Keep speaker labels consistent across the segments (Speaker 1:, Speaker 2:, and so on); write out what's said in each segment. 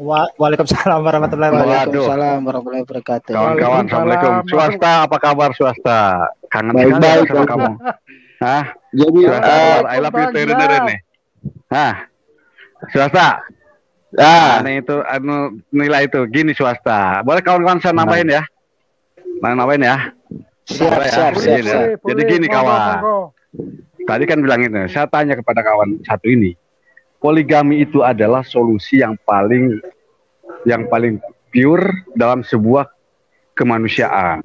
Speaker 1: Waalaikumsalam warahmatullahi wabarakatuh.
Speaker 2: Waalaikumsalam warahmatullahi wabarakatuh.
Speaker 3: Kawan-kawan, assalamualaikum. Swasta, apa kabar swasta? Kangen
Speaker 2: Baik-baik
Speaker 3: sama kamu. Hah?
Speaker 2: Jadi
Speaker 3: I love you Teriner ini. Hah? Swasta. Ini itu nilai itu gini swasta. Boleh kawan-kawan saya nambahin ya? Nambahin ya?
Speaker 2: Siap.
Speaker 3: Jadi gini kawan. Tadi kan bilang ini, saya tanya kepada kawan satu ini. Poligami itu adalah solusi yang paling pure dalam sebuah kemanusiaan.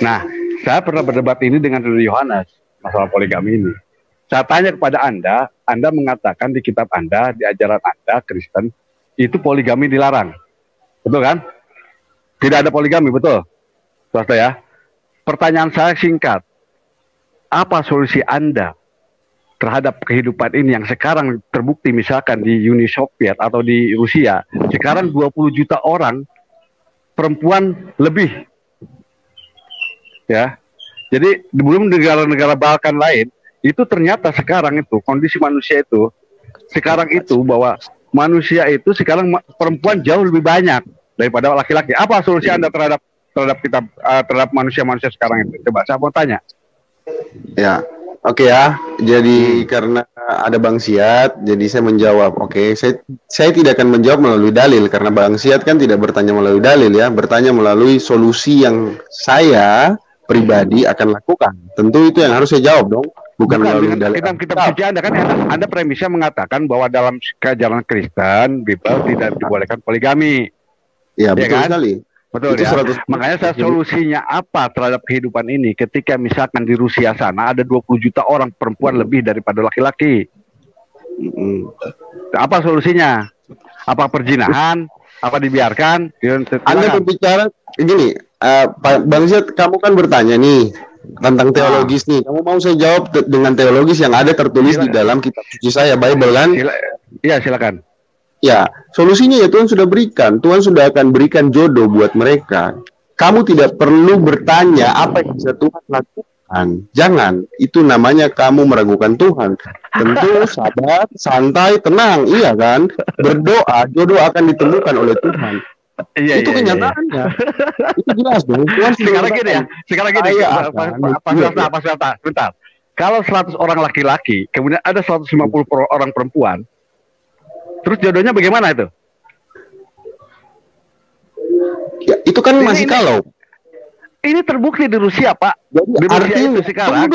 Speaker 3: Nah, saya pernah berdebat ini dengan Rudi Yohanes masalah poligami ini. Saya tanya kepada Anda mengatakan di kitab Anda, di ajaran Anda Kristen, itu poligami dilarang. Betul kan? Tidak ada poligami, betul? Swasta ya. Pertanyaan saya singkat. Apa solusi Anda terhadap kehidupan ini yang sekarang terbukti misalkan di Uni Soviet atau di Rusia, sekarang 20 juta orang perempuan lebih. Ya. Jadi belum negara-negara Balkan lain, itu ternyata sekarang itu kondisi manusia itu sekarang itu bahwa manusia itu sekarang perempuan jauh lebih banyak daripada laki-laki. Apa solusi Anda terhadap kita terhadap manusia-manusia sekarang itu? Coba saya mau tanya.
Speaker 4: Ya. Oke ya, jadi karena ada Bang Siat, jadi saya menjawab. Oke, saya tidak akan menjawab melalui dalil, karena Bang Siat kan tidak bertanya melalui dalil ya, bertanya melalui solusi yang saya pribadi akan lakukan. Tentu itu yang harus saya jawab dong, bukan melalui dalil.
Speaker 3: Kitab suci Anda kan, Anda premisnya mengatakan bahwa dalam ajaran Kristen, Bible tidak dibolehkan poligami.
Speaker 4: Ya, betul kan? Sekali.
Speaker 3: Betul ya. Makanya saya solusinya apa terhadap kehidupan ini ketika misalkan di Rusia sana ada 20 juta orang perempuan lebih daripada laki-laki. Apa solusinya? Apa perzinahan? Apa dibiarkan?
Speaker 4: Anda berbicara gini, Bang Zat, kamu kan bertanya nih tentang teologis nih. Kamu mau saya jawab dengan teologis yang ada tertulis di dalam kitab suci saya, Bible kan?
Speaker 3: Iya, silakan.
Speaker 4: Ya, solusinya ya Tuhan sudah berikan. Tuhan sudah akan berikan jodoh buat mereka. Kamu tidak perlu bertanya apa yang bisa Tuhan lakukan. Jangan, itu namanya kamu meragukan Tuhan. Tentu sabar, santai, tenang, iya kan? Berdoa, jodoh akan ditemukan oleh Tuhan.
Speaker 3: Iya,
Speaker 4: itu kenyataannya. Itu jelas dong. Tuhan
Speaker 3: sekarang gini ya. Sekarang gini. Apa bentar. Kalau 100 orang laki-laki, kemudian ada 150 orang perempuan, terus jodohnya bagaimana itu?
Speaker 4: Ya, itu kan masih kalau.
Speaker 3: Ini terbukti di Rusia, Pak.
Speaker 4: Jadi
Speaker 3: di Rusia
Speaker 4: artinya,
Speaker 3: itu sekarang.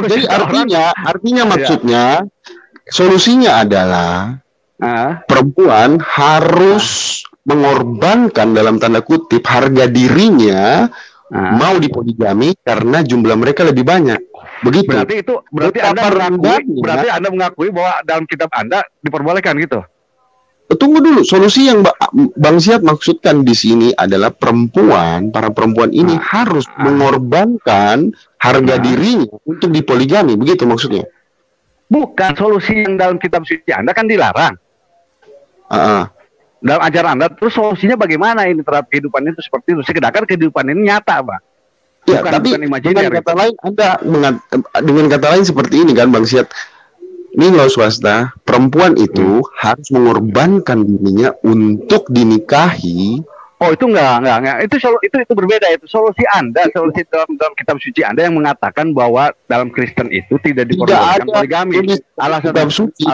Speaker 4: Jadi artinya maksudnya solusinya adalah perempuan harus mengorbankan dalam tanda kutip harga dirinya mau dipoligami karena jumlah mereka lebih banyak. Begitu.
Speaker 3: Berarti Anda mengakui bahwa dalam kitab Anda diperbolehkan gitu.
Speaker 4: Tunggu dulu, solusi yang Bang Siat maksudkan di sini adalah para perempuan ini harus mengorbankan harga dirinya untuk dipoligami, begitu maksudnya.
Speaker 3: Bukan, solusi yang dalam kitab suci Anda kan dilarang. Dalam ajaran Anda, terus solusinya bagaimana ini terhadap kehidupan itu seperti itu? Sedangkan kehidupan ini nyata, Pak.
Speaker 4: Ya, tapi dengan kata lain dengan kata lain seperti ini kan Bang Siat. Ini loh swasta, perempuan itu harus mengorbankan dirinya untuk dinikahi.
Speaker 3: Oh, itu enggak. Itu berbeda. Itu solusi Anda, solusi dalam kitab suci Anda yang mengatakan bahwa dalam Kristen itu tidak diperbolehkan poligami. Alasan
Speaker 4: kitab suci.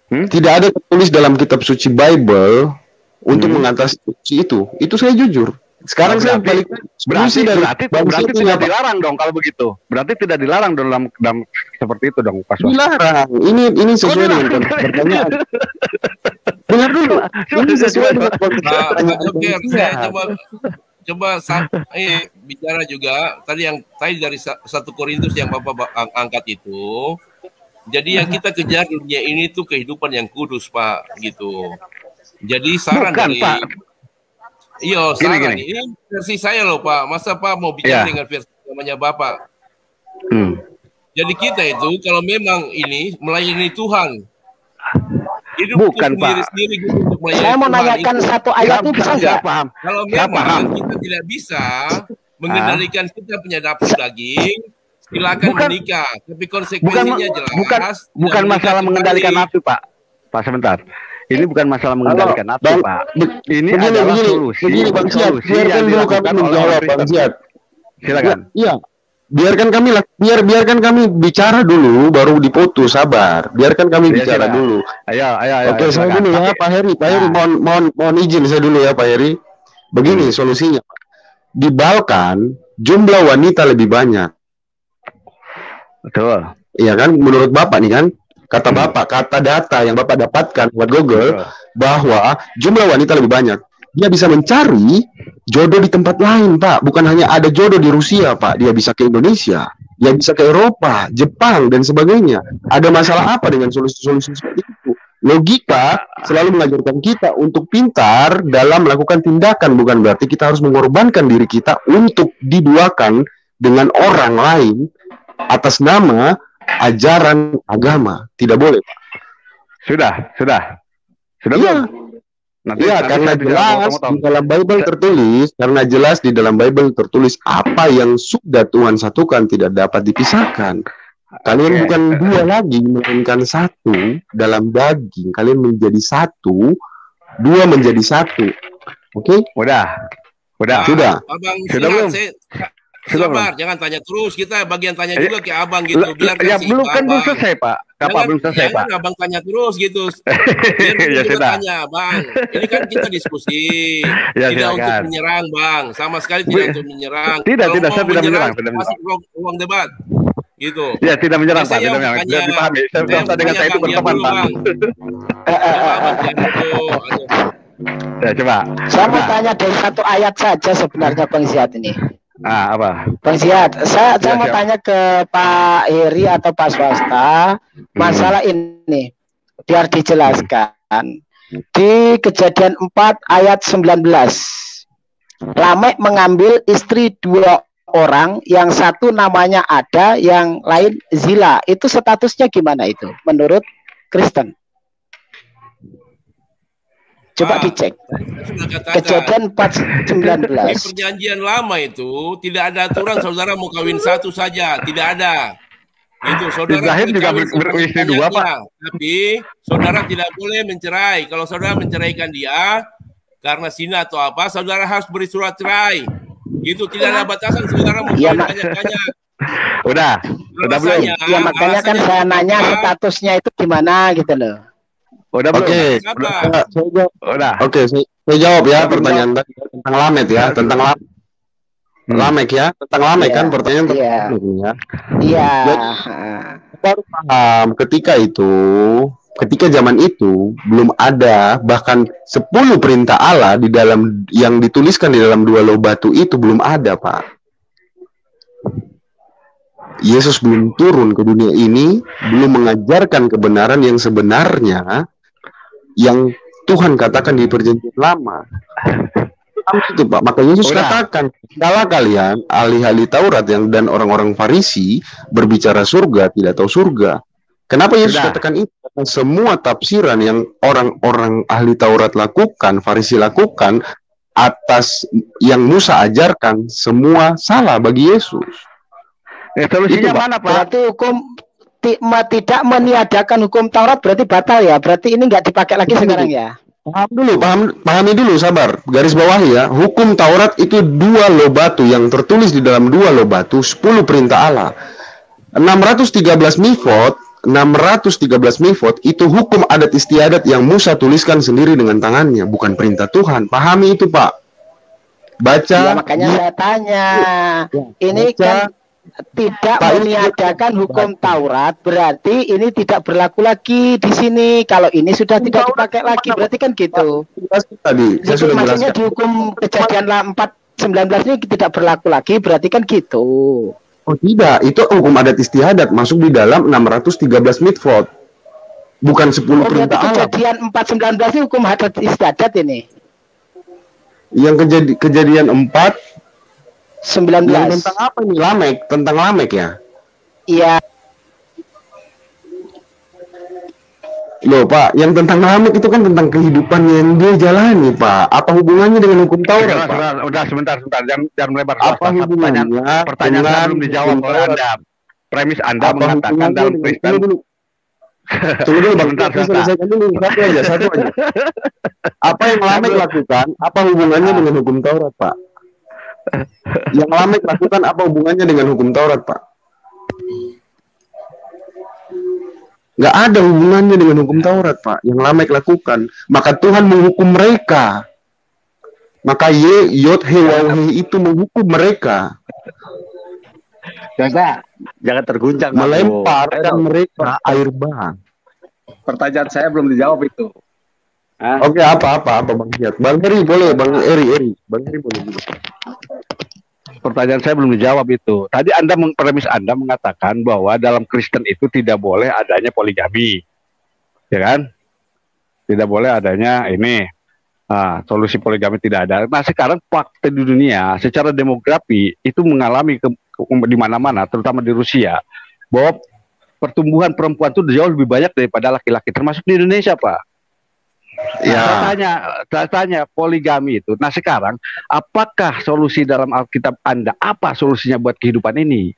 Speaker 4: Tidak ada tertulis dalam kitab suci Bible untuk mengatasi itu. Itu saya jujur. Sekarang saya balik
Speaker 3: berarti tidak dilarang dong kalau begitu. Berarti tidak dilarang dalam seperti itu dong Pak.
Speaker 4: Dilarang. Ini sesuai dengan pertanyaan. Dengar dulu. Ini sesuai dengan pertanyaan.
Speaker 5: Saya coba bicara juga tadi dari 1 Korintus yang Bapak angkat itu. Jadi yang kita kejar dunia ini tuh kehidupan yang kudus, Pak, gitu. Jadi saran dari Iya, saran. Ini versi saya loh, Pak. Masa Pak mau bicara dengan versi namanya Bapak? Jadi kita itu kalau memang ini melayani Tuhan, hidup
Speaker 3: bukan
Speaker 5: sendiri gitu untuk melayani
Speaker 2: Saya mau nanyakan satu ayat itu bisa nggak?
Speaker 5: Kalau memang kita tidak bisa mengendalikan kita punya nafsu daging, silakan menikah. Tapi konsekuensinya jelas.
Speaker 3: Bukan masalah mengendalikan nafsu, Pak. Sebentar. Ini bukan masalah mengendalikan nafsu, Pak. Ini
Speaker 4: begini,
Speaker 3: adalah
Speaker 4: begini,
Speaker 3: solusi.
Speaker 4: begini, Bang Siat,
Speaker 3: Solusi
Speaker 4: biarkan
Speaker 3: yang
Speaker 4: dulu kami
Speaker 3: dilakukan oleh
Speaker 4: menjawab,
Speaker 3: orang
Speaker 4: Bang
Speaker 3: Kristen.
Speaker 4: Siat.
Speaker 3: Silakan.
Speaker 4: Iya, biarkan kami bicara dulu, baru diputus. Sabar, biarkan kami
Speaker 3: Iya,
Speaker 4: bicara
Speaker 3: silakan.
Speaker 4: dulu.
Speaker 3: Ayo,
Speaker 4: Oke, saya
Speaker 3: silakan.
Speaker 4: dulu ya, Pak Heri. Pak Heri, mohon izin saya dulu ya, Pak Heri. Begini solusinya. Di Balkan jumlah wanita lebih banyak.
Speaker 3: Betul.
Speaker 4: Iya kan, menurut Bapak nih kan, kata Bapak, kata data yang Bapak dapatkan buat Google,
Speaker 3: Betul.
Speaker 4: bahwa jumlah wanita lebih banyak. Dia bisa mencari jodoh di tempat lain, Pak. Bukan hanya ada jodoh di Rusia, Pak. Dia bisa ke Indonesia, dia bisa ke Eropa, Jepang, dan sebagainya. Ada masalah apa dengan solusi-solusi seperti itu? Logika selalu mengajarkan kita untuk pintar dalam melakukan tindakan, bukan berarti kita harus mengorbankan diri kita untuk diduakan dengan orang lain atas nama ajaran agama. Tidak boleh, Pak.
Speaker 3: Sudah
Speaker 4: Iya.
Speaker 3: belum? Nanti
Speaker 4: Karena
Speaker 3: saya tidak
Speaker 4: jelas
Speaker 3: potong-potong.
Speaker 4: di dalam Bible tertulis, apa yang sudah Tuhan satukan tidak dapat dipisahkan. Kalian
Speaker 3: Oke.
Speaker 4: bukan dua lagi, melainkan satu dalam daging. Kalian menjadi satu, dua menjadi satu. Oke?
Speaker 3: Udah.
Speaker 4: Sudah.
Speaker 5: Abang
Speaker 3: Sudah belum? Sudah
Speaker 5: sabar, jangan tanya terus. Kita bagian tanya juga ke abang gitu. Biar
Speaker 3: Ya belum kan belum selesai, Pak. Apa belum selesai, Pak?
Speaker 5: Jangan abang tanya terus gitu. Biar kita
Speaker 3: Ya,
Speaker 5: juga
Speaker 3: sudah.
Speaker 5: tanya, bang. Ini kan kita diskusi.
Speaker 3: Ya,
Speaker 5: Tidak untuk
Speaker 3: silakan.
Speaker 5: menyerang, bang. Sama sekali tidak untuk menyerang.
Speaker 3: Tidak,
Speaker 5: Kalau
Speaker 3: tidak,
Speaker 5: mau
Speaker 3: saya tidak menyerang, tidak
Speaker 5: masih ruang debat. Gitu.
Speaker 3: Ya, tidak menyerang, Pak.
Speaker 5: Saya
Speaker 3: Tidak menyerang.
Speaker 5: tanya-
Speaker 3: Sudah dipahami. Saya
Speaker 5: saya
Speaker 3: merasa dengan
Speaker 5: tanya
Speaker 3: saya itu
Speaker 5: Bang Dian
Speaker 3: berteman,
Speaker 5: dulu,
Speaker 3: Pak.
Speaker 5: Bang. Coba abang Dian dulu. Aduh.
Speaker 3: Ya, coba.
Speaker 2: Saya mau
Speaker 3: Nah,
Speaker 2: tanya dari satu ayat saja sebenarnya Bang Ziad ini.
Speaker 3: apa?
Speaker 2: Bang Ziad, saya
Speaker 3: Ya,
Speaker 2: mau
Speaker 3: siap.
Speaker 2: tanya ke Pak Heri atau Pak Swasta masalah ini biar dijelaskan. Di Kejadian 4 ayat 19. Lamek mengambil istri 2 orang, yang satu namanya Ada, yang lain Zila. Itu statusnya gimana itu menurut Kristen? Coba
Speaker 5: Pak,
Speaker 2: dicek.
Speaker 5: saya sudah katakan.
Speaker 2: Kejadian 4:19.
Speaker 5: Di perjanjian lama itu tidak ada aturan saudara mau kawin satu saja, tidak ada. Itu saudara
Speaker 3: Ibrahim
Speaker 5: boleh
Speaker 3: juga
Speaker 5: kawin
Speaker 3: beristri
Speaker 5: sama
Speaker 3: dua,
Speaker 5: banyaknya, tapi saudara tidak boleh mencerai. Kalau saudara menceraikan dia karena zina atau apa, saudara harus beri surat cerai. Itu tidak ada batasan saudara mau
Speaker 2: Iya,
Speaker 5: kawin
Speaker 2: Mak.
Speaker 5: banyak-banyak.
Speaker 3: Udah belum?
Speaker 5: Alasannya-
Speaker 2: Ya makanya kan
Speaker 5: alasannya
Speaker 2: saya nanya
Speaker 5: apa?
Speaker 2: statusnya itu gimana gitu loh.
Speaker 3: Udah belum?
Speaker 4: Oke.
Speaker 5: Kenapa?
Speaker 3: Udah.
Speaker 4: Oke, saya jawab ya pertanyaan tadi tentang Lamek ya, tentang Lamek ya, tentang Lamek
Speaker 2: Iya.
Speaker 4: kan pertanyaan tentang
Speaker 2: Iya.
Speaker 4: Lamek ya.
Speaker 2: Iya.
Speaker 4: Kita harus paham ketika zaman itu belum ada bahkan 10 perintah Allah di dalam yang dituliskan di dalam 2 loh batu itu belum ada, Pak. Yesus belum turun ke dunia ini, belum mengajarkan kebenaran yang sebenarnya yang Tuhan katakan di perjanjian lama. Itu, Pak. Maka Yesus
Speaker 3: Udah.
Speaker 4: katakan, "Kalau kalian ahli-ahli Taurat dan orang-orang Farisi berbicara surga, tidak tahu surga." Kenapa Yesus
Speaker 3: Sudah.
Speaker 4: katakan itu? Karena semua tafsiran yang orang-orang ahli Taurat lakukan, Farisi lakukan atas yang Musa ajarkan, semua salah bagi Yesus.
Speaker 3: Solusinya
Speaker 4: Itu, Pak.
Speaker 3: mana, Pak?
Speaker 2: Berarti hukum tidak meniadakan hukum Taurat berarti batal ya. Berarti ini nggak dipakai lagi sekarang ya.
Speaker 4: Pahami dulu, sabar. Garis bawahi ya. Hukum Taurat itu 2 loh batu yang tertulis di dalam 2 loh batu, 10 perintah Allah. 613 mifot itu hukum adat istiadat yang Musa tuliskan sendiri dengan tangannya, bukan perintah Tuhan. Pahami itu, Pak. Baca.
Speaker 2: Ya makanya saya tanya. Ini
Speaker 4: baca.
Speaker 2: kan tidak
Speaker 4: Pak,
Speaker 2: meniadakan hukum Taurat, berarti ini tidak berlaku lagi di sini. Kalau ini sudah tidak dipakai lagi, berarti kan gitu.
Speaker 4: Tadi saya
Speaker 2: Itu
Speaker 4: sudah
Speaker 2: maksudnya
Speaker 4: jelaskan.
Speaker 2: di hukum Kejadian 4:19 ini tidak berlaku lagi, berarti kan gitu.
Speaker 4: Oh tidak, itu hukum adat istiadat masuk di dalam 613 mitvot. Bukan 10
Speaker 2: Oh, berarti
Speaker 4: perintah Allah.
Speaker 2: Kejadian 4:19 ini hukum adat istiadat ini.
Speaker 4: Yang kejadian 4
Speaker 2: 19.
Speaker 4: yang tentang apa ini? Tentang Lamek ya.
Speaker 2: Iya.
Speaker 4: Loh Pak, yang tentang Lamek itu kan tentang kehidupan yang dia jalani, Pak. Apa hubungannya dengan hukum Taurat, Pak?
Speaker 3: Udah sebentar, jangan melebar.
Speaker 4: Apa hubungannya
Speaker 3: Pertanyaan
Speaker 4: dengan
Speaker 3: belum dijawab
Speaker 4: hukum
Speaker 3: oleh
Speaker 4: Taurat?
Speaker 3: Anda. Premis Anda
Speaker 4: Apa
Speaker 3: mengatakan
Speaker 4: hubungannya
Speaker 3: dalam
Speaker 4: dengan-
Speaker 3: Kristen.
Speaker 4: Tunggu dulu. Tunggu dulu Bang,
Speaker 3: Bentar,
Speaker 4: kita selesaikan dulu satu aja. Apa yang Lamek lakukan? Apa hubungannya dengan hukum Taurat, Pak? Yang Lamek lakukan apa hubungannya dengan hukum Taurat, Pak? Nggak ada hubungannya dengan hukum Taurat, Pak. Yang Lamek lakukan. Maka Tuhan menghukum mereka. Maka Yod He Waw He itu menghukum mereka.
Speaker 3: Jangan terguncang.
Speaker 4: Melemparkan mereka air bah.
Speaker 1: Pertanyaan saya belum dijawab itu.
Speaker 4: Oke, apa Bang Siat? Bang Eri boleh, Bang Eri. Bang Eri boleh juga.
Speaker 3: Pertanyaan saya belum dijawab itu. Tadi premis Anda mengatakan bahwa dalam Kristen itu tidak boleh adanya poligami. Ya kan? Tidak boleh adanya ini. Solusi poligami tidak ada. Nah, sekarang fakta di dunia secara demografi itu mengalami di mana-mana, terutama di Rusia, bahwa pertumbuhan perempuan itu jauh lebih banyak daripada laki-laki, termasuk di Indonesia, Pak.
Speaker 4: Ya.
Speaker 3: Saya tanya poligami itu. Nah, sekarang apakah solusi dalam Alkitab Anda? Apa solusinya buat kehidupan ini?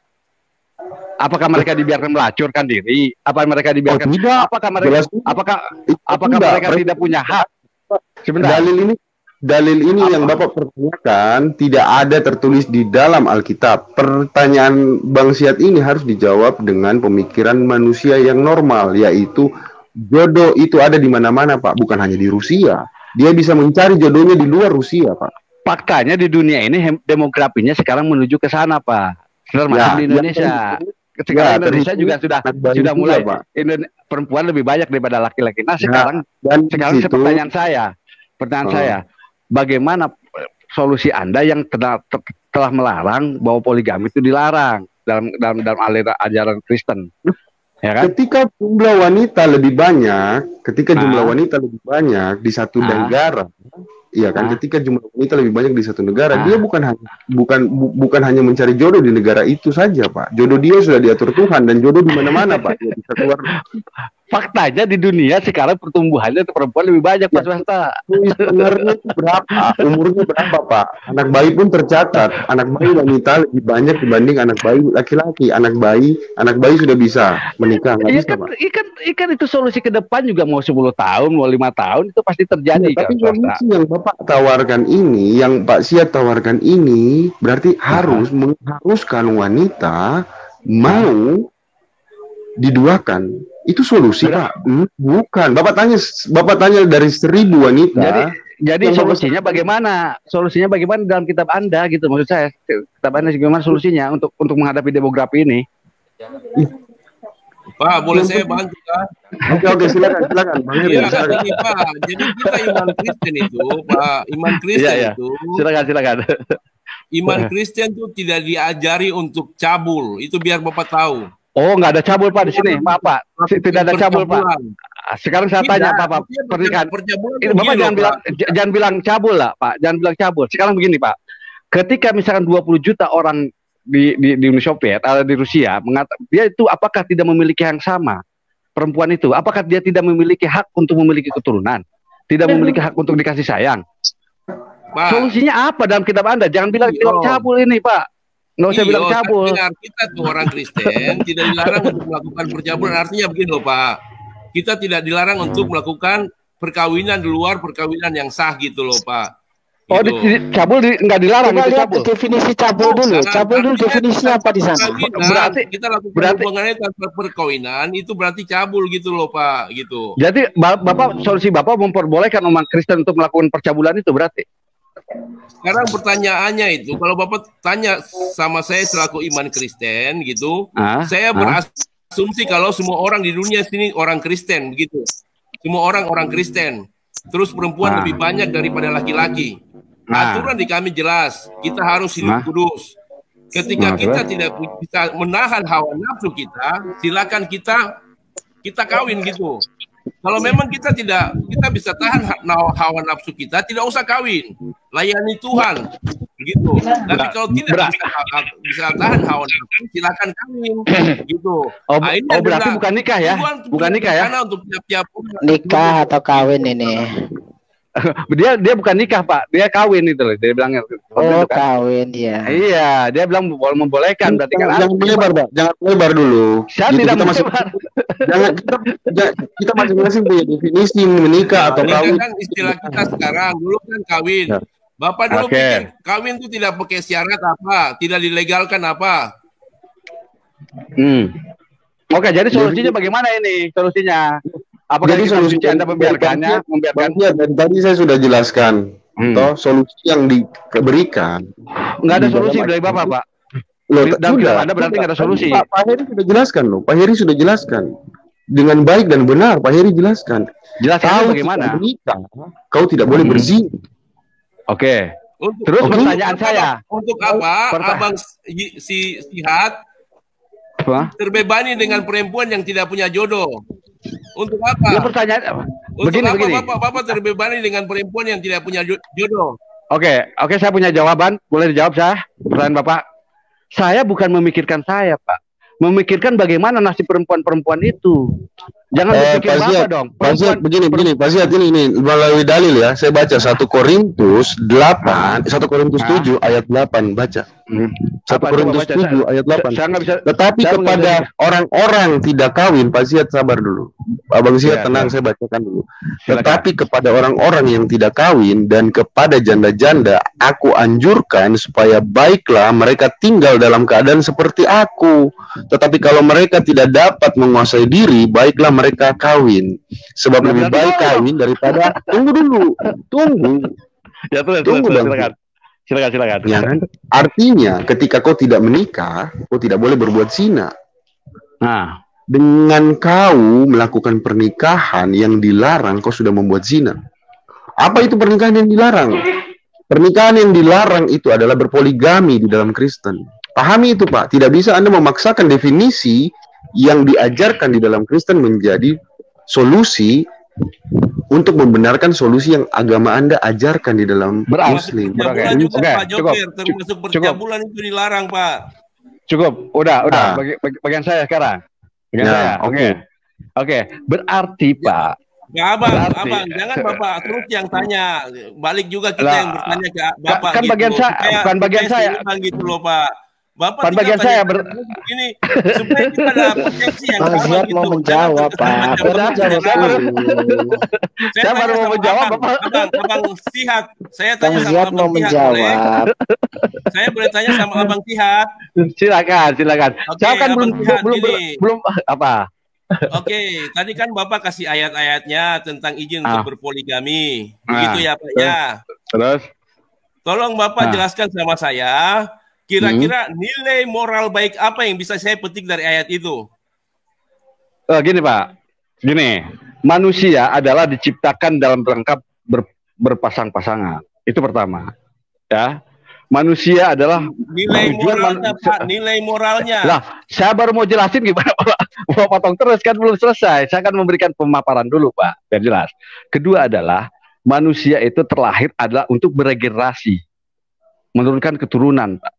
Speaker 3: Apakah mereka dibiarkan melacurkan diri? Apa mereka dibiarkan?
Speaker 4: Tidak.
Speaker 3: Apakah mereka tidak punya hak? Sebentar.
Speaker 4: Dalil ini yang Bapak pertanyakan tidak ada tertulis di dalam Alkitab. Pertanyaan Bang Siat ini harus dijawab dengan pemikiran manusia yang normal, yaitu jodoh itu ada di mana-mana, Pak, bukan hanya di Rusia. Dia bisa mencari jodohnya di luar Rusia, Pak.
Speaker 3: Faktanya di dunia ini demografinya sekarang menuju ke sana, Pak. Termasuk di Indonesia. Sekarang Indonesia juga sudah mulai, Pak. Perempuan lebih banyak daripada laki-laki. Nah, sekarang pertanyaan saya, bagaimana solusi Anda yang telah melarang bahwa poligami itu dilarang dalam aliran ajaran Kristen? Ya kan?
Speaker 4: Ketika jumlah wanita lebih banyak, di satu negara, iya kan? Ketika jumlah wanita lebih banyak di satu negara, dia bukan hanya mencari jodoh di negara itu saja, Pak. Jodoh dia sudah diatur Tuhan dan jodoh di mana-mana, Pak. Dia bisa keluar.
Speaker 3: Faktanya di dunia sekarang pertumbuhannya perempuan lebih banyak, Pak Swasta.
Speaker 4: Sebenarnya berapa? Umurnya berapa, Pak? Anak bayi pun tercatat. Anak bayi wanita lebih banyak dibanding anak bayi laki-laki. Anak bayi sudah bisa menikah.
Speaker 3: Ikan itu solusi ke depan juga mau 10 tahun, mau 5 tahun itu pasti terjadi.
Speaker 4: Tapi solusi yang Bapak tawarkan ini, yang Pak Siat tawarkan ini, berarti harus mengharuskan wanita mau diduakan. Itu solusi, Pak? Bukan. Bapak tanya dari 1000 wanita.
Speaker 3: Jadi solusinya bagaimana? Solusinya bagaimana dalam kitab Anda gitu, maksud saya. Kitab Anda bagaimana solusinya untuk menghadapi demografi ini?
Speaker 5: Pak, boleh saya bantu, Pak?
Speaker 4: Oke, silakan.
Speaker 5: Iya, ini Pak. Jadi kita iman Kristen itu, Pak, iman Kristen itu.
Speaker 3: Silakan.
Speaker 5: Iman Kristen itu tidak diajari untuk cabul. Itu biar Bapak tahu.
Speaker 3: Oh, nggak ada cabul, Pak, di sini. Maaf, Pak. Tidak ada cabul, Pak. Sekarang saya tanya, Pak, pernikahan. Ini Bapak jangan bilang cabul lah, Pak. Jangan bilang cabul. Sekarang begini, Pak. Ketika misalkan 20 juta orang di Uni Soviet atau di Rusia mengatakan dia itu apakah tidak memiliki yang sama? Perempuan itu apakah dia tidak memiliki hak untuk memiliki keturunan? Tidak memiliki hak untuk dikasih sayang? Pak, solusinya apa dalam kitab Anda? Jangan bilang cabul ini, Pak. Nggak usah bilang cabul.
Speaker 5: Kita tuh orang Kristen tidak dilarang untuk melakukan percabulan. Artinya begini loh, Pak. Kita tidak dilarang untuk melakukan perkawinan di luar perkawinan yang sah gitu loh, Pak.
Speaker 3: Oh, cabul nggak dilarang.
Speaker 2: Coba lihat definisi cabul dulu. Cabul dulu definisinya apa di sana?
Speaker 5: Berarti kita lakukan hubungannya tanpa perkawinan itu berarti cabul gitu loh, Pak. Gitu.
Speaker 3: Jadi solusi Bapak memperbolehkan umat Kristen untuk melakukan percabulan itu berarti?
Speaker 5: Sekarang pertanyaannya itu, kalau Bapak tanya sama saya selaku iman Kristen gitu, saya berasumsi kalau semua orang di dunia sini orang Kristen begitu. Semua orang Kristen. Terus perempuan lebih banyak daripada laki-laki. Aturan di kami jelas, kita harus hidup kudus. Ketika kita tidak bisa menahan hawa nafsu kita, silakan kita kawin gitu. Kalau memang kita bisa tahan hawa nafsu kita, tidak usah kawin, layani Tuhan, gitu. Tapi kalau tidak bisa tahan hawa nafsu, silakan kawin, gitu.
Speaker 3: Berarti bukan nikah ya? Bukan nikah ya?
Speaker 5: Untuk tiap-tiap
Speaker 2: nikah atau kawin ini.
Speaker 3: Dia bukan nikah, Pak. Dia kawin itu loh. Dia bilangnya.
Speaker 2: Oh,
Speaker 3: kan.
Speaker 2: kawin ya.
Speaker 3: Iya, dia bilang membolehkan berarti kan.
Speaker 4: Jangan melebar, Pak. Jangan melebar dulu.
Speaker 3: Saya
Speaker 4: Gitu,
Speaker 3: tidak
Speaker 4: kita masih
Speaker 3: melebar.
Speaker 4: kita masing-masing punya definisi menikah atau
Speaker 5: Menikah
Speaker 4: kawin.
Speaker 5: kan istilah kita sekarang, dulu kan kawin.
Speaker 4: Ya.
Speaker 5: Bapak dulu
Speaker 3: Oke.
Speaker 5: pikir kawin itu tidak pakai syarat apa, tidak dilegalkan apa.
Speaker 3: Oke, jadi solusinya bagaimana ini? Solusinya? Apakah
Speaker 4: Jadi
Speaker 3: kita
Speaker 4: solusi
Speaker 3: Anda membiarkannya?
Speaker 4: Bang Ziad, dan tadi saya sudah jelaskan. Toh solusi yang diberikan.
Speaker 3: Nggak ada solusi dari Bapak, Pak.
Speaker 4: Loh,
Speaker 3: Dalam
Speaker 4: sudah.
Speaker 3: kitab Anda berarti nggak ada solusi.
Speaker 4: Pak Heri sudah jelaskan loh. Pak Heri sudah jelaskan. Dengan baik dan benar, Pak Heri jelaskan.
Speaker 3: Jelaskan bagaimana?
Speaker 4: Tidak menikah, kau tidak boleh berzina.
Speaker 3: Oke.
Speaker 5: Untuk,
Speaker 3: Terus
Speaker 5: untuk
Speaker 3: pertanyaan
Speaker 5: apa,
Speaker 3: saya.
Speaker 5: Untuk apa Abang Sihat
Speaker 3: Apa?
Speaker 5: terbebani dengan perempuan yang tidak punya jodoh? Untuk apa?
Speaker 3: Ya, pertanyaan
Speaker 5: Untuk
Speaker 3: begini.
Speaker 5: apa Bapak terbebani dengan perempuan yang tidak punya jodoh?
Speaker 3: Oke, saya punya jawaban. Boleh dijawab saya? Pertanyaan Bapak. Saya bukan memikirkan saya, Pak. Memikirkan bagaimana nasib perempuan-perempuan itu. Jangan berpikir
Speaker 4: Pak
Speaker 3: Bapak
Speaker 4: Ziad,
Speaker 3: dong.
Speaker 4: Pak Ziad, begini, Pak Ziad, ini melalui dalil ya. Saya baca 1 Korintus 8, 1 Korintus 7 ayat 8, baca. 1 Korintus 7 ayat 8.
Speaker 3: Saya nggak bisa.
Speaker 4: Tetapi
Speaker 3: saya
Speaker 4: kepada orang-orang tidak kawin, Pak Ziad sabar dulu. Abang Ziad
Speaker 3: Ya,
Speaker 4: tenang,
Speaker 3: ya.
Speaker 4: saya bacakan dulu.
Speaker 3: Silakan.
Speaker 4: Tetapi kepada orang-orang yang tidak kawin dan kepada janda-janda, aku anjurkan supaya baiklah mereka tinggal dalam keadaan seperti aku. Tetapi kalau mereka tidak dapat menguasai diri, baiklah mereka kawin. Sebab lebih baik kawin daripada tunggu dulu.
Speaker 3: Ya,
Speaker 4: Tunggu, Bang.
Speaker 3: Silakan.
Speaker 4: Ya kan? Artinya ketika kau tidak menikah, kau tidak boleh berbuat zina.
Speaker 3: Nah,
Speaker 4: Dengan kau melakukan pernikahan yang dilarang, kau sudah membuat zina. Apa itu pernikahan yang dilarang? Pernikahan yang dilarang itu adalah berpoligami di dalam Kristen. Pahami itu, Pak. Tidak bisa Anda memaksakan definisi yang diajarkan di dalam Kristen menjadi solusi untuk membenarkan solusi yang agama Anda ajarkan di dalam Muslim.
Speaker 5: Pencabulan juga
Speaker 3: Oke,
Speaker 5: Pak
Speaker 3: cukup.
Speaker 5: Joker, termasuk pencabulan itu dilarang Pak.
Speaker 3: Cukup. Udah.
Speaker 4: Nah.
Speaker 3: Bagian saya sekarang. Bagian
Speaker 4: Ya,
Speaker 3: saya. Oke. Berarti, Pak.
Speaker 5: Ya abang,
Speaker 3: Berarti-
Speaker 5: jangan Bapak terus yang tanya. Balik juga kita
Speaker 3: Lah,
Speaker 5: yang bertanya ke Bapak.
Speaker 3: kan bagian saya- bukan bagian saya.
Speaker 5: Supaya gitu loh Pak. Bapak
Speaker 3: Bukan
Speaker 5: tinggal
Speaker 3: bagian saya
Speaker 5: ini supaya kita ada persepsi yang
Speaker 2: Bang
Speaker 5: sama
Speaker 2: Ziad
Speaker 5: gitu.
Speaker 2: mau menjawab, Pak.
Speaker 3: Saya baru mau menjawab, Bapak.
Speaker 5: Abang Sihat. Saya
Speaker 2: Bang
Speaker 5: tanya sama
Speaker 2: Ziad mau
Speaker 5: Abang Sihat boleh?
Speaker 2: menjawab.
Speaker 5: Saya boleh tanya sama Abang Sihat.
Speaker 3: Silakan.
Speaker 5: Oke,
Speaker 3: Saya kan
Speaker 5: Abang Sihat, gini.
Speaker 3: belum apa?
Speaker 5: Oke, tadi kan Bapak kasih ayat-ayatnya tentang izin untuk berpoligami.
Speaker 3: Ah.
Speaker 5: Begitu ya Pak ya.
Speaker 3: Terus?
Speaker 5: Tolong Bapak jelaskan sama saya, kira-kira nilai moral baik apa yang bisa saya petik dari ayat itu?
Speaker 3: Gini Pak, manusia adalah diciptakan dalam rangka berpasang-pasangan. Itu pertama. Ya, manusia adalah
Speaker 5: Nilai moralnya Pak, nilai moralnya.
Speaker 3: Lah, saya baru mau jelasin gimana Pak. Mau potong terus kan belum selesai. Saya akan memberikan pemaparan dulu Pak, biar jelas. Kedua adalah manusia itu terlahir adalah untuk beregenerasi, menurunkan keturunan Pak.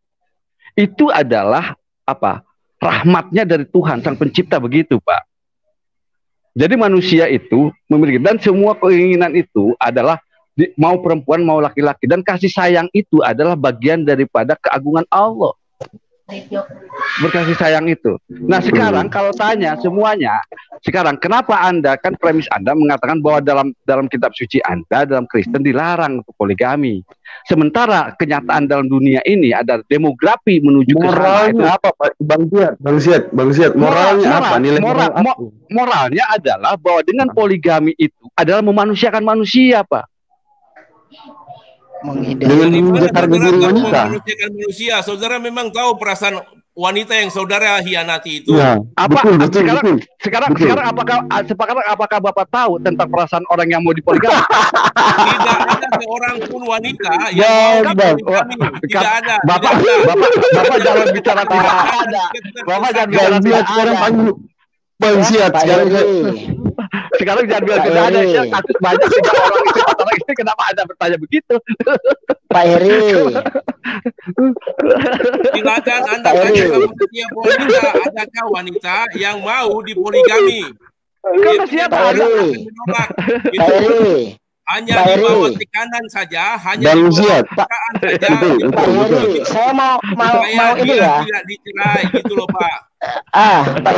Speaker 3: Itu adalah apa? Rahmatnya dari Tuhan Sang Pencipta begitu Pak. Jadi manusia itu memiliki, dan semua keinginan itu adalah mau perempuan mau laki-laki, dan kasih sayang itu adalah bagian daripada keagungan Allah. Berkasih sayang itu. Nah sekarang kalau tanya semuanya, sekarang kenapa Anda, kan premis Anda mengatakan bahwa dalam kitab suci Anda, dalam Kristen dilarang untuk poligami. Sementara kenyataan dalam dunia ini ada demografi menuju ke sana.
Speaker 4: Moralnya apa, Pak? Bang Ziad, moralnya apa? Nilai moral apa?
Speaker 3: Moralnya adalah bahwa dengan poligami itu adalah memanusiakan manusia, Pak.
Speaker 4: Dengan mengejar diri wanita.
Speaker 5: Memanusiakan manusia. Saudara memang tahu perasaan wanita yang saudara hianati itu.
Speaker 4: Ya, betul.
Speaker 3: Sekarang apakah Bapak tahu tentang perasaan orang yang mau dipoligami?
Speaker 5: Tidak ada seorang pun wanita yang mau poligami. Tidak ada.
Speaker 3: Bapak jangan bicara tidak ada. Bapak jangan bicara tidak ada.
Speaker 4: Bang Ziad
Speaker 3: sekarang jangan bilang tidak ada. Ya, kasus banyak orang itu kenapa Anda bertanya begitu?
Speaker 2: Pak Heri.
Speaker 5: Silakan Anda tanya sama setiap wanita, adakah wanita yang mau dipoligami?
Speaker 3: Karena siapa?
Speaker 2: Pak Heri.
Speaker 5: hanya
Speaker 2: Pak
Speaker 5: di
Speaker 2: Heri.
Speaker 5: bawah tekanan saja, hanya
Speaker 4: Bang
Speaker 5: di bawah
Speaker 4: Ziad,
Speaker 5: tekanan saja.
Speaker 2: Pak Heri, saya mau
Speaker 5: Supaya
Speaker 2: ini
Speaker 5: dia
Speaker 2: ya.
Speaker 5: tidak dicerai gitu loh Pak.
Speaker 2: Pak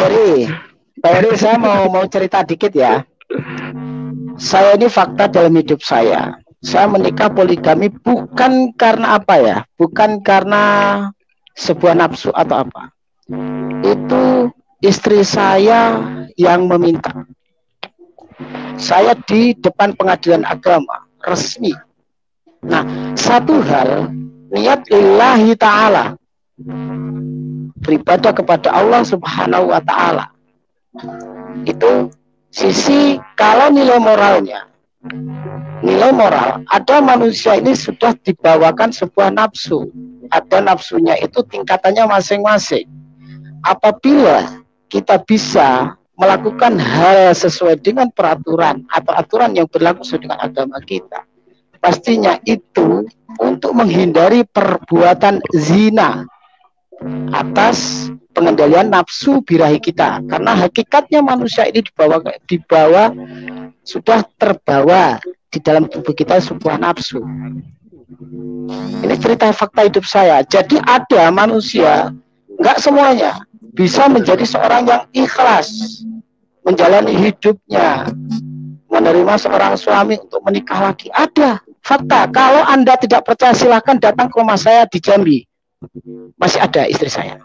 Speaker 2: Heri, saya mau cerita dikit ya. Saya ini fakta dalam hidup saya. Saya menikah poligami bukan karena apa ya? Bukan karena sebuah nafsu atau apa. Itu istri saya yang meminta. Saya di depan pengadilan agama resmi. Nah, satu hal, niat lillahi ta'ala, beribadah kepada Allah Subhanahu wa ta'ala. Itu sisi kalau nilai moralnya. Nilai moral, ada manusia ini sudah dibawakan sebuah nafsu. Ada nafsunya itu tingkatannya masing-masing. Apabila kita bisa melakukan hal sesuai dengan peraturan atau aturan yang berlaku sesuai dengan agama kita, pastinya itu untuk menghindari perbuatan zina atas pengendalian nafsu birahi kita. Karena hakikatnya manusia ini dibawa sudah terbawa di dalam tubuh kita sebuah nafsu. Ini cerita fakta hidup saya. Jadi ada manusia, nggak semuanya bisa menjadi seorang yang ikhlas menjalani hidupnya, menerima seorang suami untuk menikah lagi. Ada fakta. Kalau Anda tidak percaya, silahkan datang ke rumah saya di Jambi. Masih ada istri saya.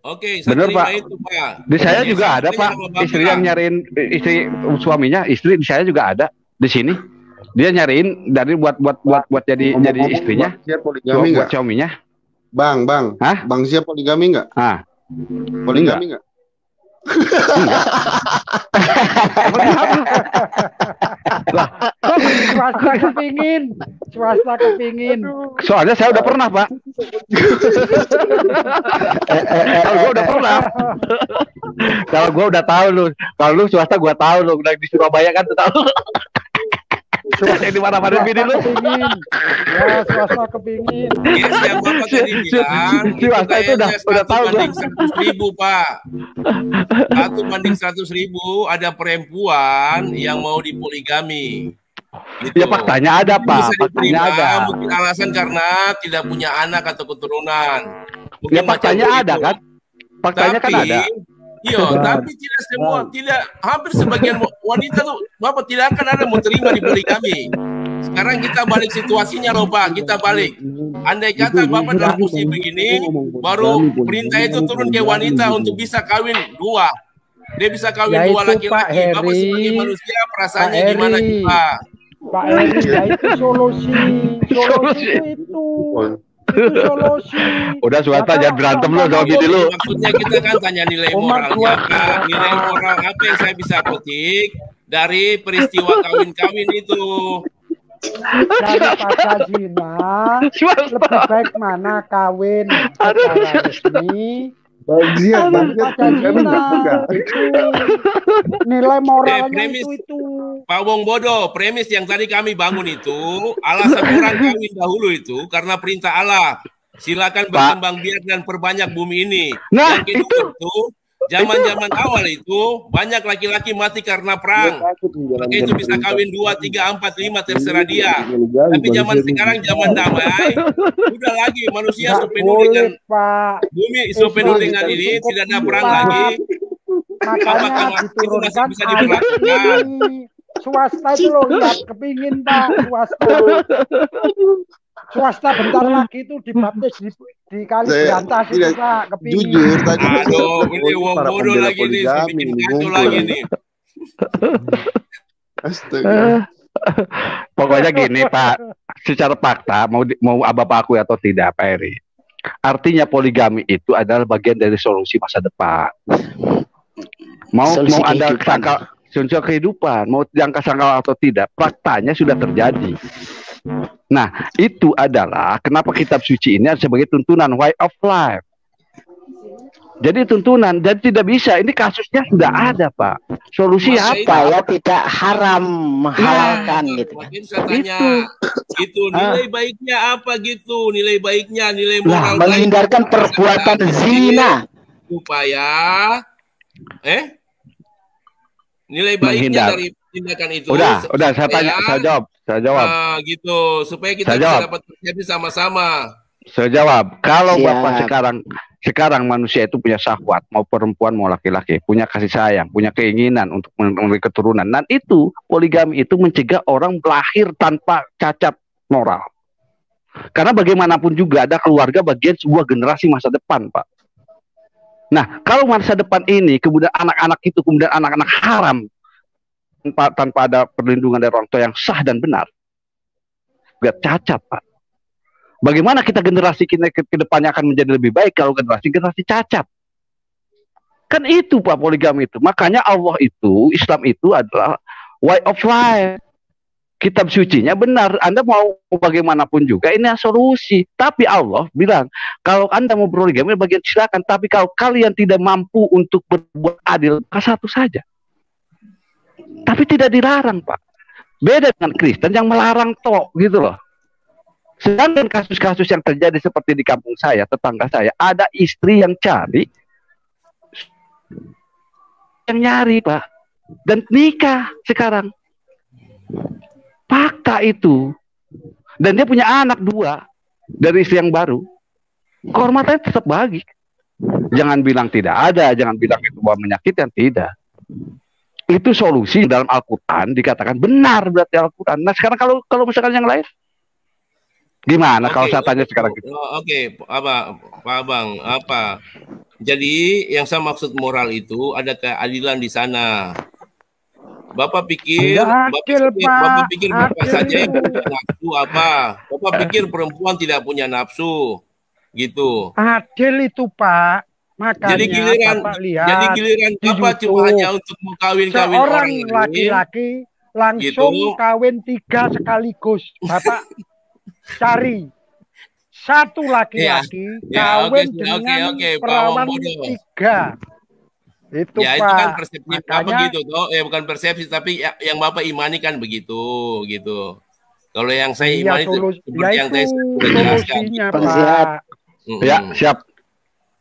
Speaker 5: Oke, saya
Speaker 3: Bener
Speaker 5: terima
Speaker 3: Pak.
Speaker 5: itu Pak.
Speaker 3: Di saya
Speaker 5: Oke,
Speaker 3: juga ada
Speaker 5: tanya
Speaker 3: Pak,
Speaker 5: sama Bapak.
Speaker 3: istri yang nyariin suaminya, istri di saya juga ada di sini. Dia nyariin dari buat jadi istrinya,
Speaker 4: Siap poligami
Speaker 3: buat
Speaker 4: nggak?
Speaker 3: suaminya.
Speaker 4: Bang,
Speaker 3: Hah?
Speaker 4: Bang siap poligami nggak?
Speaker 3: Ah,
Speaker 4: Poligami nggak?
Speaker 6: Swasta kepingin.
Speaker 3: soalnya saya udah pernah Pak. Kalau gue udah pernah. Kalau gue udah tahu lu. Kalau lu swasta gue tahu lu. Udah di Surabaya kan tuh tahu. Swasta di mana-mana bini lu.
Speaker 6: Ya, swasta kepingin.
Speaker 5: Yes, yang Bapak tadi bilang
Speaker 3: Si Wasta itu udah tahu gua.
Speaker 5: 100.000 Pak. 1/100.000 ada perempuan yang mau dipoligami. Gitu.
Speaker 3: Ya faktanya ada Pak.
Speaker 5: Bisa
Speaker 3: Faktanya
Speaker 5: diterima,
Speaker 3: ada.
Speaker 5: mungkin alasan karena tidak punya anak atau keturunan. Mungkin
Speaker 3: Ya faktanya
Speaker 5: macam
Speaker 3: ada
Speaker 5: begitu.
Speaker 3: kan. Faktanya kan ada.
Speaker 5: Iya, tapi tidak semua, tidak hampir sebagian wanita tuh, Bapak tidak akan ada mau terima di poligami. Sekarang kita balik situasinya loh Pak, kita balik. Andai kata Bapak dalam posisi begini, baru perintah itu turun ke wanita untuk bisa kawin 2. Dia bisa kawin
Speaker 6: Ya
Speaker 5: 2
Speaker 6: itu, Pak
Speaker 5: laki-laki. Bapak
Speaker 6: Heri.
Speaker 5: sebagai manusia perasaannya
Speaker 6: Pak
Speaker 5: gimana
Speaker 6: Heri.
Speaker 5: Pak?
Speaker 6: Pak Eri, ya itu solusi. Solusi itu solusi.
Speaker 3: Udah swasta jangan berantem lu sama bini lu.
Speaker 5: Maksudnya kita kan tanya nilai moralnya Pak. Nilai moral apa yang saya bisa petik dari peristiwa kawin-kawin itu?
Speaker 6: Daripada zina, lebih baik mana kawin secara resmi.
Speaker 4: Bang Ziad, poligami nggak?
Speaker 6: Itu nilai moralnya
Speaker 5: premis.
Speaker 6: itu.
Speaker 5: Pak Wong Bodo, premis yang tadi kami bangun itu, alasan orang kawin dahulu itu karena perintah Allah. Silakan berkembang biak dan perbanyak bumi ini.
Speaker 3: Nah,
Speaker 5: Yang kedua itu, zaman-zaman awal itu banyak laki-laki mati karena perang. Maka itu bisa kawin 2, 3, 4, 5 terserah dia. Tapi zaman sekarang zaman damai, udah lagi manusia
Speaker 6: Nggak
Speaker 5: sepenuhnya dengan
Speaker 6: boleh, Pak.
Speaker 5: bumi sepenuh dengan ini, tidak ada perang lagi.
Speaker 6: Makanya
Speaker 5: itu masih
Speaker 6: diturunkan
Speaker 5: bisa diberlakukan.
Speaker 6: ini. Swasta itu loh, lihat kepingin Pak, swasta. Swasta bentar lagi itu dibaptis di kali berantas itu
Speaker 4: tidak
Speaker 6: Pak, kepingin.
Speaker 4: jujur tadi.
Speaker 5: Aduh, ini wong
Speaker 4: Para
Speaker 5: bodoh
Speaker 4: pembela
Speaker 5: lagi nih,
Speaker 4: poligami
Speaker 5: bikin
Speaker 4: nih,
Speaker 5: kacau
Speaker 4: ngumpul.
Speaker 5: lagi nih.
Speaker 4: Astaga.
Speaker 3: Pokoknya gini Pak, secara fakta mau Bapak akui atau tidak Pak Eri, artinya poligami itu adalah bagian dari solusi masa depan. Mau
Speaker 2: Solusi
Speaker 3: Anda
Speaker 2: kehidupan.
Speaker 3: sangka solusi kehidupan, mau jangka sangka atau tidak, faktanya sudah terjadi. Nah, itu adalah kenapa kitab suci ini sebagai tuntunan way of life. Jadi tuntunan, dan tidak bisa. Ini kasusnya sudah ada Pak. Solusi
Speaker 5: Masa
Speaker 3: apa?
Speaker 2: Supaya tidak haram menghalalkan gitu kan.
Speaker 5: Mungkin saya tanya, itu nilai baiknya apa gitu? Nilai baiknya, nilai
Speaker 2: Nah,
Speaker 5: moral
Speaker 2: menghindarkan perbuatan zina.
Speaker 5: supaya nilai baiknya
Speaker 3: Menghindar.
Speaker 5: dari tindakan itu.
Speaker 3: Udah saya jawab.
Speaker 5: Gitu, supaya kita
Speaker 3: Saya
Speaker 5: bisa
Speaker 3: jawab.
Speaker 5: dapat persepsi sama-sama.
Speaker 3: Saya jawab, kalau
Speaker 2: Siap.
Speaker 3: Bapak sekarang manusia itu punya syahwat, mau perempuan mau laki-laki, punya kasih sayang, punya keinginan untuk memberi keturunan. Dan itu poligami itu mencegah orang lahir tanpa cacat moral. Karena bagaimanapun juga ada keluarga bagian sebuah generasi masa depan, Pak. Nah, kalau masa depan ini kemudian anak-anak itu kemudian anak-anak haram tanpa ada perlindungan dari orang tua yang sah dan benar, nggak cacat, Pak. Bagaimana kita generasi ke depannya akan menjadi lebih baik kalau generasi cacat? Kan itu Pak poligami itu. Makanya Allah itu, Islam itu adalah way of life. Kitab sucinya benar. Anda mau bagaimanapun juga ini solusi. Tapi Allah bilang, kalau Anda mau poligami bagian silakan. Tapi kalau kalian tidak mampu untuk berbuat adil, maka satu saja. Tapi tidak dilarang Pak. Beda dengan Kristen yang melarang tok gitu loh. Sedangkan kasus-kasus yang terjadi seperti di kampung saya, tetangga saya, ada istri yang nyari Pak, dan nikah sekarang. Fakta itu. Dan dia punya anak 2 dari istri yang baru. Kehormatannya tetap bagi. Jangan bilang tidak ada, jangan bilang itu bahwa menyakitkan, tidak. Itu solusi dalam Al-Quran dikatakan benar berarti Al-Quran. Nah sekarang kalau misalkan yang lain, gimana kalau saya tanya sekarang gitu?
Speaker 5: Pak Abang, apa? Jadi yang saya maksud moral itu ada keadilan di sana. Bapak pikir Bapak saja yang punya nafsu apa? Bapak pikir perempuan tidak punya nafsu, gitu.
Speaker 6: Adil itu Pak. Makanya
Speaker 5: jadi giliran Bapak cuma hanya untuk mengkawin-kawin orang
Speaker 6: laki-laki langsung gitu. Kawin 3 sekaligus. Bapak cari 1 laki-laki kawin dengan perawan 3. Itu
Speaker 5: ya,
Speaker 6: Pak.
Speaker 5: Itu kan persepsi Bapak gitu toh. Bukan persepsi tapi yang Bapak imani kan begitu gitu. Kalau yang saya imani itu seperti yang saya sudah jelaskan.
Speaker 2: Gitu.
Speaker 3: Ya, siap.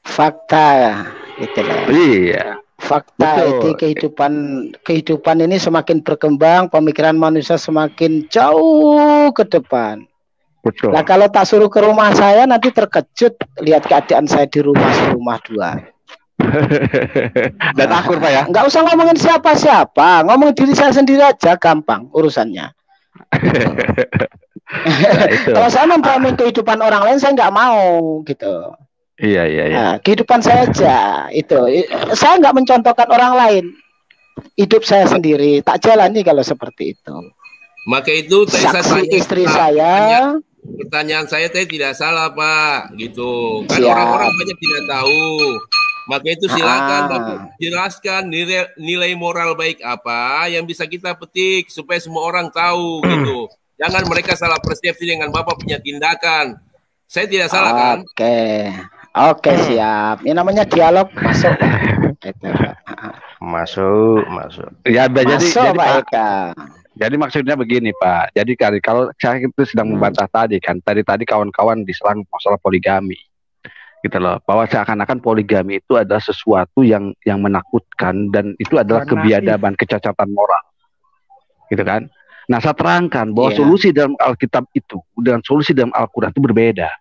Speaker 2: Fakta gitu loh.
Speaker 3: Iya.
Speaker 2: Fakta itu kehidupan ini semakin berkembang, pemikiran manusia semakin jauh ke depan.
Speaker 3: Betul.
Speaker 2: Nah kalau tak suruh ke rumah saya nanti terkejut lihat keadaan saya di rumah 2.
Speaker 3: Dan akur Pak ya.
Speaker 2: Nggak usah ngomongin siapa-siapa, ngomongin diri saya sendiri aja gampang urusannya. Kalau saya membangun kehidupan orang lain saya nggak mau gitu.
Speaker 3: Iya.
Speaker 2: Nah, kehidupan saya aja itu. Saya nggak mencontohkan orang lain. Hidup saya sendiri tak jalani kalau seperti itu.
Speaker 5: Maka itu saya tanya
Speaker 2: istri saya.
Speaker 5: Pertanyaan saya tadi tidak salah Pak, gitu. Kan orang-orang banyak tidak tahu. Maka itu silakan Bapak jelaskan nilai moral baik apa yang bisa kita petik supaya semua orang tahu gitu. Jangan mereka salah persepsi dengan Bapak punya tindakan. Saya tidak salah kan?
Speaker 2: Oke, siap. Ini namanya dialog masuk.
Speaker 3: Masuk. Ya, jadi maksudnya begini Pak. Jadi kalau saya itu sedang membantah tadi kawan-kawan diserang masalah poligami. Gitu loh. Bahwa seakan-akan poligami itu adalah sesuatu yang menakutkan dan itu adalah kebiadaban, kecacatan moral. Gitu kan? Nah, saya terangkan bahwa solusi dalam Alkitab itu dengan solusi dalam Al-Quran itu berbeda.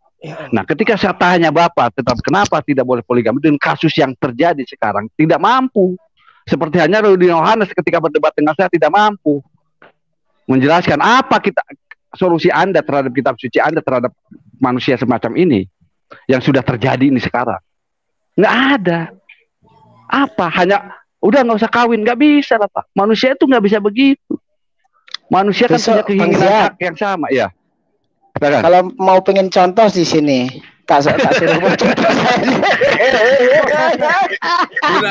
Speaker 3: Nah, ketika saya tanya Bapak tentang kenapa tidak boleh poligami dengan kasus yang terjadi sekarang, tidak mampu. Seperti hanya Rudi Yohanes ketika berdebat dengan saya tidak mampu menjelaskan apa solusi Anda terhadap kitab suci Anda terhadap manusia semacam ini yang sudah terjadi ini sekarang. Nggak ada. Apa? Hanya udah nggak usah kawin, nggak bisa lah Pak. Manusia itu nggak bisa begitu. Manusia kan punya keinginan hak yang sama ya.
Speaker 2: Kalau mau pengen contoh di sini, tak suruh contoh saya.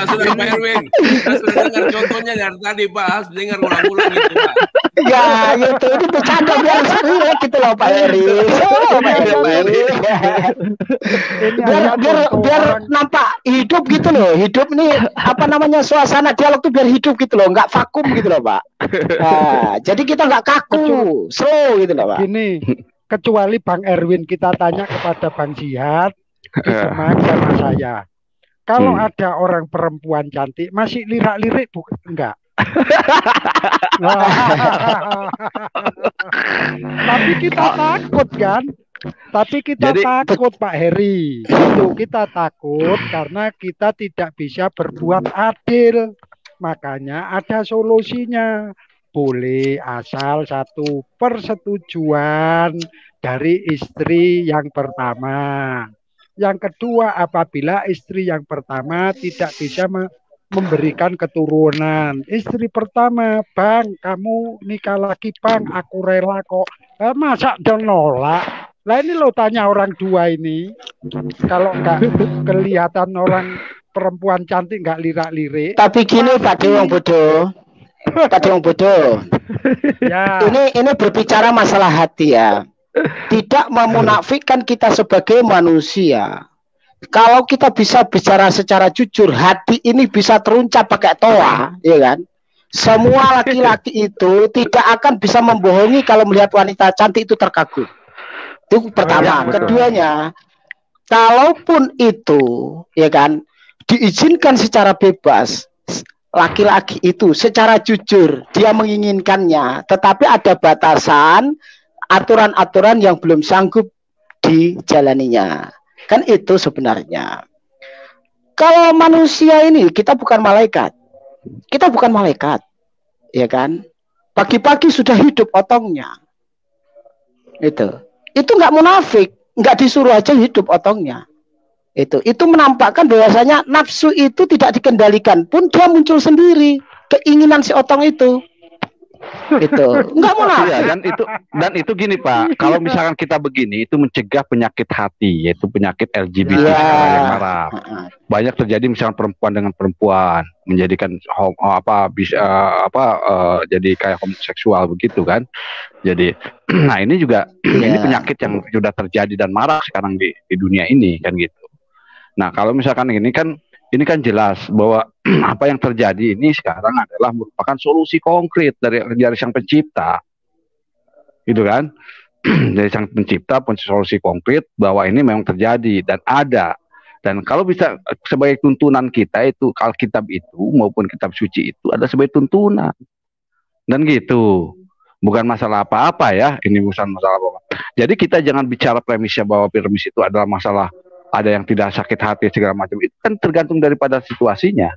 Speaker 5: Sudah Pak Erwin. Kita sudah dengar contohnya dari tadi Pak. Dengar ulang-ulang gitu Pak.
Speaker 2: Ya itu bercanda biar seru gitu loh Pak Eri. Biar nampak hidup gitu loh. Hidup nih suasana dialog tuh biar hidup gitu loh, nggak vakum gitu loh Pak. Nah, jadi kita nggak kaku, slow gitu loh Pak.
Speaker 6: Gini. Kecuali Bang Erwin kita tanya kepada Bang Jihad di Semarang sama saya. Kalau ada orang perempuan cantik masih lirak-lirik enggak? Tapi kita takut kan? Tapi kita takut Pak Heri. Itu kita takut karena kita tidak bisa berbuat adil. Makanya ada solusinya. Boleh asal satu persetujuan dari istri yang pertama. Yang kedua, apabila istri yang pertama tidak bisa memberikan keturunan. Istri pertama, Bang, kamu nikah lagi, Bang, aku rela kok. Masa dia nolak? Lah ini lo tanya orang dua ini, kalau nggak kelihatan orang perempuan cantik nggak lirak-lirik.
Speaker 2: Tapi gini Pak Dewang Bodoh. Pak Dewang Bodoh.
Speaker 6: Ya.
Speaker 2: Ini berbicara masalah hati ya. Tidak memunafikkan kita sebagai manusia. Kalau kita bisa bicara secara jujur, hati ini bisa teruncap pakai toa, ya kan? Semua laki-laki itu tidak akan bisa membohongi kalau melihat wanita cantik itu terkagum. Itu pertama. Keduanya, kalaupun itu, ya kan, diizinkan secara bebas, laki-laki itu secara jujur dia menginginkannya, tetapi ada batasan, aturan-aturan yang belum sanggup dijalaninya. Kan itu sebenarnya. Kalau manusia ini, kita bukan malaikat. Kita bukan malaikat. Ya kan? Pagi-pagi sudah hidup otongnya. Itu nggak munafik. Nggak disuruh aja hidup otongnya. Itu menampakkan bahwasanya nafsu itu tidak dikendalikan pun dia muncul sendiri. Keinginan si otong itu. Itu nggak munafik.
Speaker 3: Iya, dan itu gini Pak, kalau misalkan kita begini itu mencegah penyakit hati, yaitu penyakit LGBT yang marah. Banyak terjadi misalkan perempuan dengan perempuan menjadikan jadi kayak homoseksual begitu kan. Jadi nah ini juga ini penyakit yang sudah terjadi dan marak sekarang di dunia ini kan gitu. Nah, kalau misalkan ini kan jelas bahwa apa yang terjadi ini sekarang adalah merupakan solusi konkret dari Sang Pencipta, gitu kan? Dari Sang Pencipta pun solusi konkret bahwa ini memang terjadi dan ada. Dan kalau bisa sebagai tuntunan kita itu Alkitab itu maupun kitab suci itu ada sebagai tuntunan, dan gitu. Bukan masalah apa-apa ya, ini bukan masalah apa-apa. Jadi kita jangan bicara premisnya bahwa premis itu adalah masalah ada yang tidak sakit hati segala macam, itu kan tergantung daripada situasinya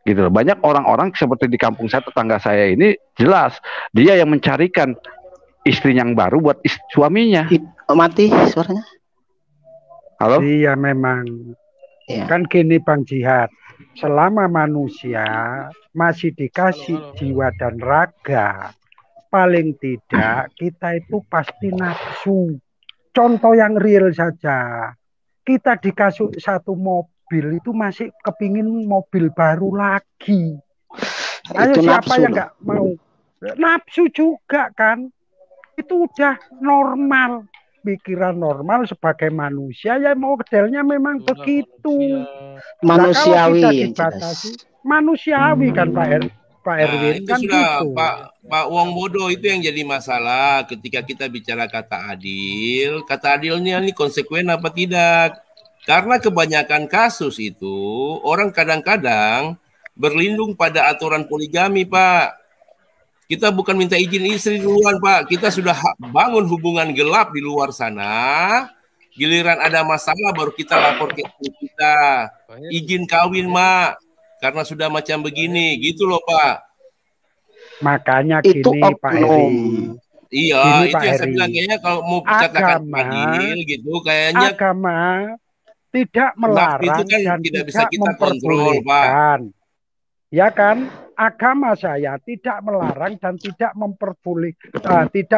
Speaker 3: gitu loh. Banyak orang-orang seperti di kampung saya, tetangga saya ini jelas dia yang mencarikan istri yang baru buat suaminya.
Speaker 2: Mati suaranya.
Speaker 3: Halo?
Speaker 6: Iya memang kan gini Bang Jihad, selama manusia masih dikasih jiwa dan raga, paling tidak kita itu pasti nafsu. Contoh yang real saja, kita dikasih satu mobil itu masih kepingin mobil baru lagi. Ayo itu siapa yang nggak mau? Nafsu juga kan. Itu udah normal. Pikiran normal sebagai manusia ya modelnya memang begitu.
Speaker 2: Manusiawi.
Speaker 6: Manusiawi kan Pak Erwin
Speaker 5: itu
Speaker 6: kan
Speaker 5: sudah
Speaker 6: gitu.
Speaker 5: Pak Wong Bodoh, itu yang jadi masalah ketika kita bicara kata adil. Kata adilnya ini konsekuen apa tidak? Karena kebanyakan kasus itu orang kadang-kadang berlindung pada aturan poligami, Pak. Kita bukan minta izin istri duluan, Pak. Kita sudah bangun hubungan gelap di luar sana. Giliran ada masalah baru kita lapor ke kita. Izin kawin, Mak. Karena sudah macam begini, gitu loh Pak.
Speaker 6: Makanya gini Pak Heri.
Speaker 5: Iya, gini, itu Pak yang saya bilang kayaknya kalau mau katakan adil gitu, kayaknya
Speaker 6: agama tidak melarang
Speaker 5: itu kan
Speaker 6: dan
Speaker 5: tidak bisa kita kontrol, Pak.
Speaker 6: Ya kan, agama saya tidak melarang dan tidak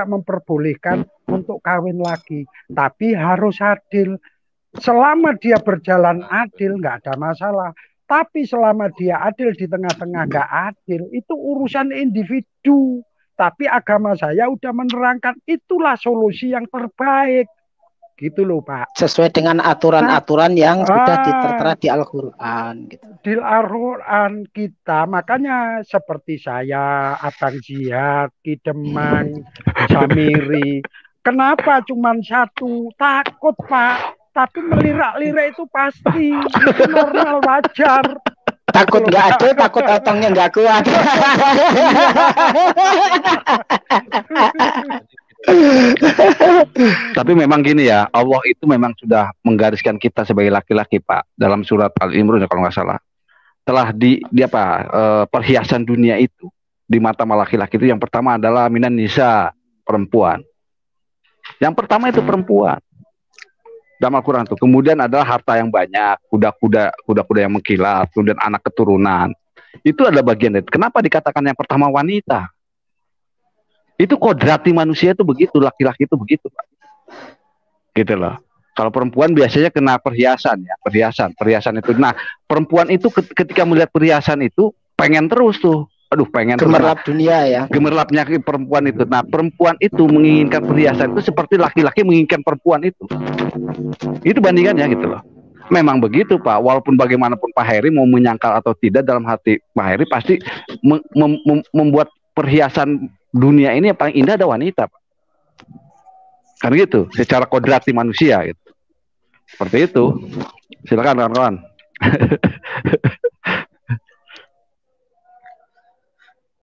Speaker 6: memperbolehkan untuk kawin lagi, tapi harus adil. Selama dia berjalan adil nggak ada masalah. Tapi selama dia adil di tengah-tengah nggak adil, itu urusan individu. Tapi agama saya udah menerangkan itulah solusi yang terbaik. Gitu loh Pak.
Speaker 2: Sesuai dengan aturan-aturan yang sudah tertera di Al-Quran. Gitu.
Speaker 6: Di Al-Quran kita, makanya seperti saya, Abang Jihad, Ki Demang, Samiri. Kenapa cuma satu? Takut Pak. Tapi melirak-lirak itu pasti, itu normal, wajar.
Speaker 2: Takut nggak ada, takut otongnya nggak kuat.
Speaker 3: Tapi memang gini ya, Allah itu memang sudah menggariskan kita sebagai laki-laki, Pak, dalam surat Al-Imran kalau nggak salah. Telah perhiasan dunia itu di mata laki-laki itu yang pertama adalah minan nisa, perempuan. Yang pertama itu perempuan. Dalam Al-Quran itu. Kemudian adalah harta yang banyak, kuda-kuda yang mengkilat, kemudian anak keturunan. Itu adalah bagian dari. Kenapa dikatakan yang pertama wanita? Itu kodrati manusia itu begitu, laki-laki itu begitu, Pak. Gitu loh. Kalau perempuan biasanya kena perhiasan ya, perhiasan itu. Nah, perempuan itu ketika melihat perhiasan itu pengen terus tuh. Aduh, pengen
Speaker 2: gemerlap dunia ya.
Speaker 3: Gemerlapnya perempuan itu. Nah, perempuan itu menginginkan perhiasan itu seperti laki-laki menginginkan perempuan itu. Itu bandingannya gitu loh. Memang begitu, Pak. Walaupun bagaimanapun Pak Heri mau menyangkal atau tidak, dalam hati Pak Heri pasti membuat perhiasan dunia ini yang paling indah ada wanita, Pak. Kan gitu, secara kodrati manusia gitu. Seperti itu. Silakan kawan-kawan.